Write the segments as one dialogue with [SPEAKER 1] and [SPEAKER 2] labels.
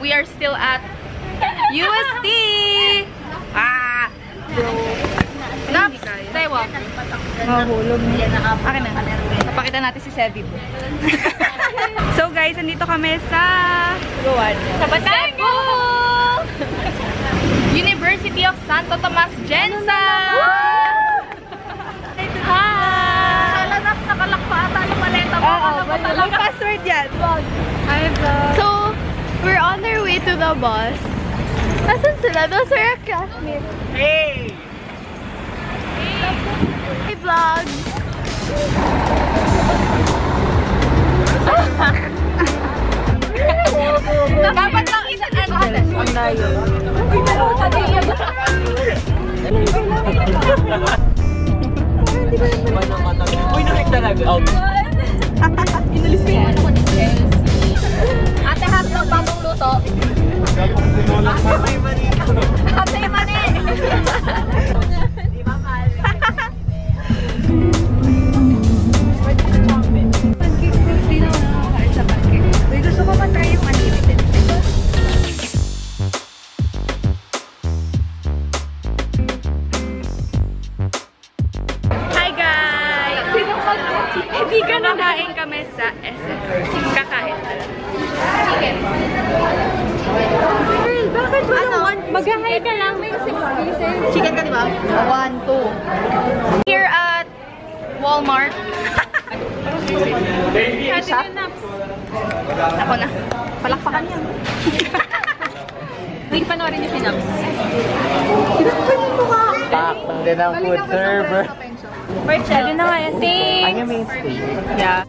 [SPEAKER 1] We are still at UST! Naps! Tayo. Mahulog. Akin na. Napakita natin si Sevi. So guys, andito kami sa sa Batangas! University of Santo Tomas Gensa! Hi! Alam, nakalakpa ata ng maleta mo. Walang password yan. Hi vlog. So, we're on our way to the bus. Nasaan sila? Those are our classmates. Hey! Hey vlog! Dapat lang isang ano. Ang layo.
[SPEAKER 2] Uy, nakik talaga.
[SPEAKER 1] Inalis mo yung ano ko ng stress. Ate, hotdog, bagong luto. Ate, mani! Di ba, mahal? Pancake, hindi na ako nakakain sa pancake. Uy, gusto ko matry yung unlimited. Hi guys! Hindi ka nakain kami sa SM. Kakain talaga. Chicken. Girl, bakit wala one? Mag-hi ka lang. May 6 pieces. Chicken ka, di ba? 1, 2. Here at Walmart. Shop. Ako na. Palakpakan yan. Hindi panoorin niyo si Nabs. Pinakpan yung mukha.
[SPEAKER 2] Takpan din ang food server.
[SPEAKER 1] Pwede na nga yan. Thanks.
[SPEAKER 2] Ang main stage.
[SPEAKER 1] Yeah.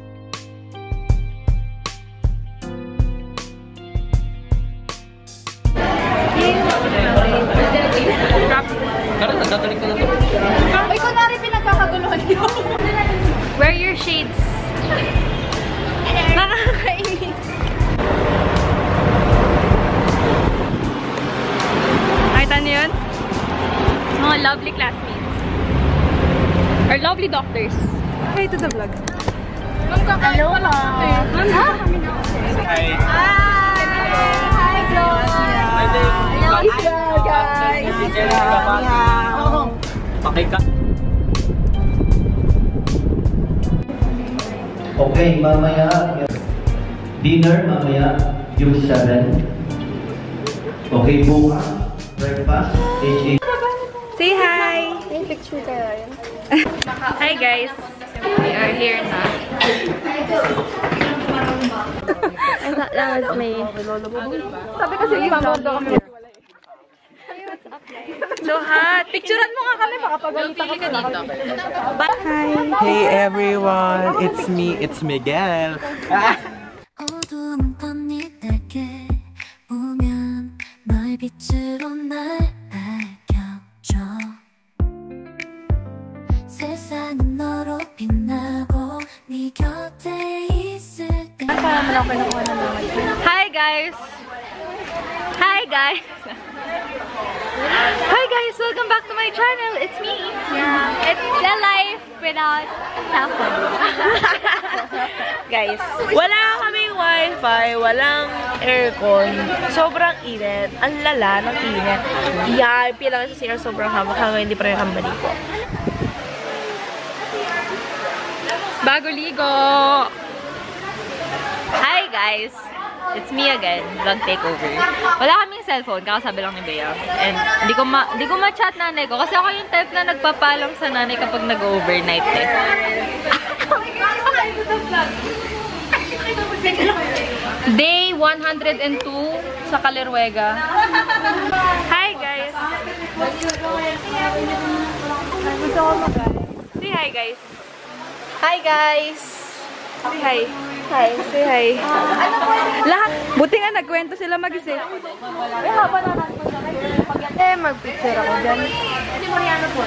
[SPEAKER 2] Nagkakalik ka na to.
[SPEAKER 1] Ay, kunwari pinagkakaguluhan yun. Wear your shades. Nakakainis. Nakita niyo yun? Mga lovely classmates. Or lovely doctors. Hi to the vlog. Hello, ha?
[SPEAKER 2] Hi.
[SPEAKER 1] Hi, vlog. Hello, guys.
[SPEAKER 2] Pakika.
[SPEAKER 3] Okay, mamaya. Dinner, mamaya. Yung 7. Okay, bukas. Breakfast.
[SPEAKER 1] Say hi! May picture kayo yun. Hi guys! We are here na. I thought that was me. Sabi kasi yung pamordo kami. So hot! Picturean mo nga kami, makapagalitan ka dito. Hi!
[SPEAKER 2] Hey everyone, it's me, it's Miguel.
[SPEAKER 1] Hi guys! Hi guys! Hi guys! Welcome back to my channel! It's me! Yeah. It's the life without cell phone.
[SPEAKER 4] Guys, wala kaming wifi, walang aircon. Sobrang init. Ang lala ng init. Yan, pilang sa CR sobrang hamak hanggang hindi pa rin kambali ko.
[SPEAKER 1] Bago ligo! Hi guys! It's me again, vlog takeover. Wala kaming cellphone, kakasabi lang ni Bea. And hindi ko ma-chat nanay ko kasi ako yung type na nagpapalam sa nanay kapag nag-overnight eh. Day 102 sa Kalerwega. Hi guys! Say hi guys! Hi guys! Say hi! Hi! Say hi! Lahat! Buti nga nagkwento sila mag-isip. Mag-picture ako dyan. Hello.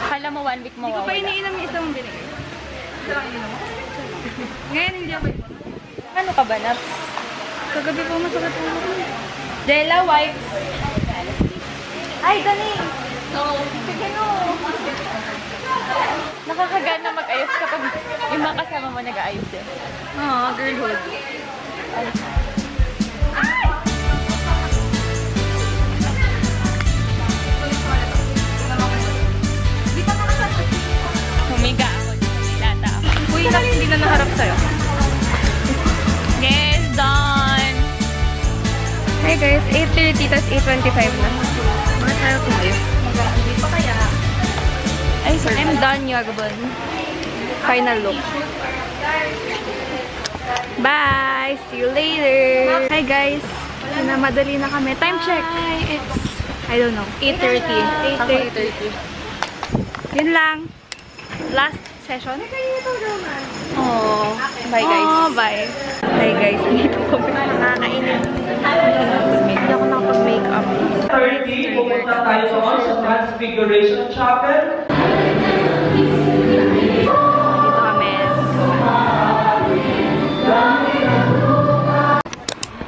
[SPEAKER 5] Kala mo 1 week
[SPEAKER 1] Hindi ko pa
[SPEAKER 5] mawawala.
[SPEAKER 1] iniinom yung isang binigay. Ngayon hindi ako.
[SPEAKER 5] Ano ka ba, Nap?
[SPEAKER 1] Kagabi po masakit ulo ko.
[SPEAKER 5] Dela wipes. Ay, Dani! Sige no! Nakakagana mag-ayos kapag yung mga kasama mo nag-aayos din.
[SPEAKER 1] Girlhood.
[SPEAKER 5] Humiga ako. Lata ako.
[SPEAKER 1] Uy, hindi na naharap sa'yo.
[SPEAKER 5] Yes, done!
[SPEAKER 1] Hi guys, 8:30 tas 8:25 na. Mga tayo tumayo.
[SPEAKER 5] Hindi pa kaya.
[SPEAKER 1] Ay, so I'm done, Yagabon. Final look. Bye! See you later! Hi guys! Madali na kami. Time check! It's, I don't know, 8:30. 8:30. Yun lang. Last session. Oh, bye guys. Oh, bye. Bye guys. Dito ko nakakainin. Hindi ako nakapag-makeup.
[SPEAKER 6] 30, pupunta tayo doon sa Transfiguration Chapel.
[SPEAKER 1] Dito kami.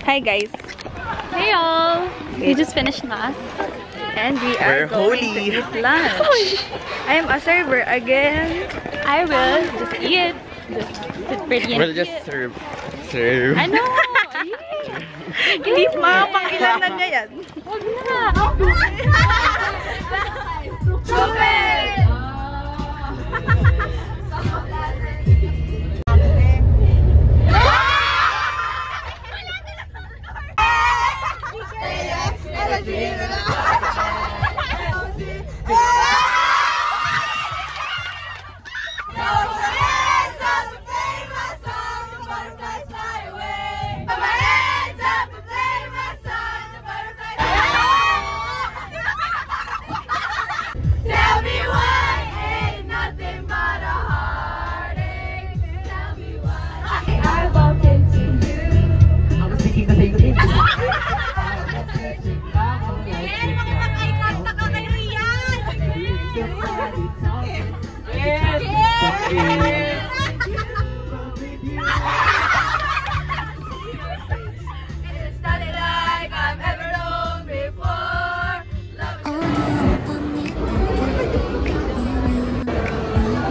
[SPEAKER 1] Hi guys.
[SPEAKER 5] Hey all! We just finished mass.
[SPEAKER 1] And we are
[SPEAKER 2] We're
[SPEAKER 1] going
[SPEAKER 2] holy.
[SPEAKER 1] to eat lunch. I am a server again.
[SPEAKER 5] I will just eat. Just sit pretty and
[SPEAKER 2] We'll just
[SPEAKER 5] eat.
[SPEAKER 2] serve.
[SPEAKER 5] Ano?
[SPEAKER 1] Hindi makapangilanan niya yan.
[SPEAKER 5] Huwag na!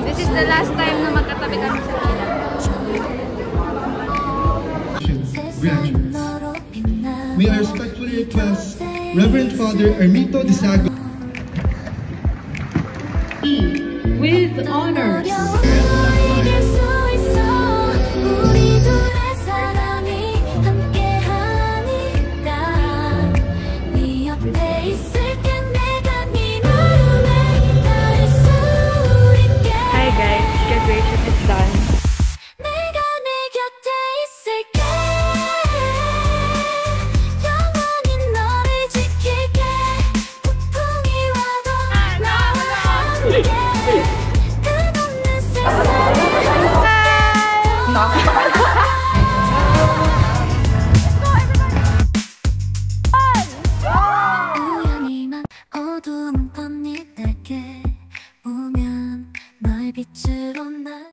[SPEAKER 1] This is the last time na magkatabi kami sa kila.
[SPEAKER 7] Graduates. May I respectfully request Reverend Father Ermito Disago
[SPEAKER 8] with honors.